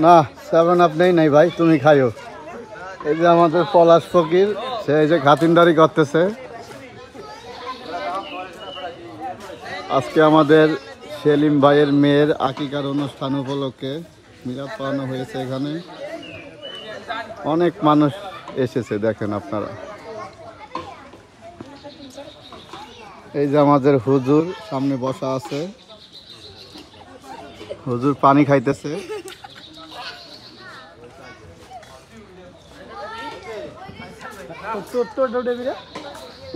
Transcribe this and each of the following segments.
না 7 আপ নাই ভাই, তুমি খাইও। এই যে আমাদের পলাশ ফকির, সে এই যে খাতিরদারি করতেছে। আজকে আমাদের সেলিম ভাইয়ের মেয়ের আকিকার অনুষ্ঠান উপলক্ষে মিলাদ পালানো হয়েছে। এখানে অনেক মানুষ এসেছে, দেখেন আপনারা। এই যে আমাদের হুজুর সামনে বসা আছে, হুজুর পানি খাইতেছে।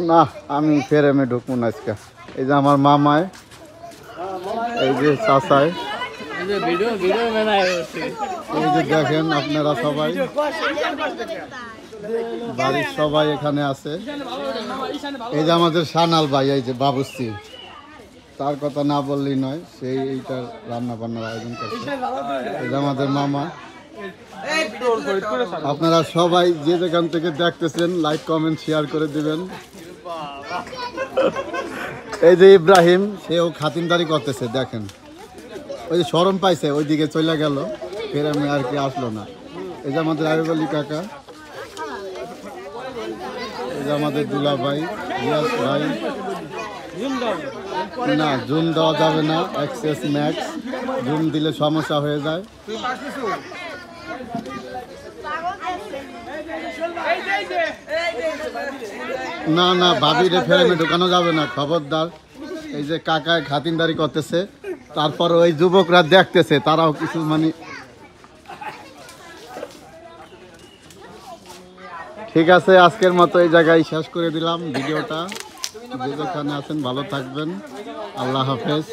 না, আমি ফেরেমে ঢুকবো না আজকে। এই যে আমার মামায়, এই যে চাচায়, এই যে দেখেন আপনারা সবাই, বাড়ির সবাই এখানে আছে। এই যে আমাদের সানাল ভাই, এই যে বাবুসি, তার কথা না বললেই নয়, সেই এইটার রান্না বান্নার আয়োজন করছে। এই যে আমাদের মামা। আপনারা সবাই যে যেখান থেকে দেখতেছেন লাইক কমেন্ট শেয়ার করে দিবেন। এই যে ইব্রাহিম, সেও খাতিরদারি করতেছে, দেখেন। ওই যে শরম পাইছে, ওই দিকে চলে গেল, ফের আমি আর কি আসলো না। এই যে আমাদের আয়ুব আলী কাকা, এই যে আমাদের দুলা ভাই, রিয়াজ ভাই। না, জুম দেওয়া যাবে না, এক্সেস ম্যাক্স, জুম দিলে সমস্যা হয়ে যায়। না না, ভাবিরে ফেরেমে ঢুকানো যাবে না, খবরদার। এই যে কাকায় খাতিরদারি করতেছে, তারপর ওই যুবকরা দেখতেছে, তারাও কিছু মানে। ঠিক আছে, আজকের মতো এই জায়গায় শেষ করে দিলাম ভিডিওটা। যে যেখানে আছেন ভালো থাকবেন, আল্লাহ হাফেজ।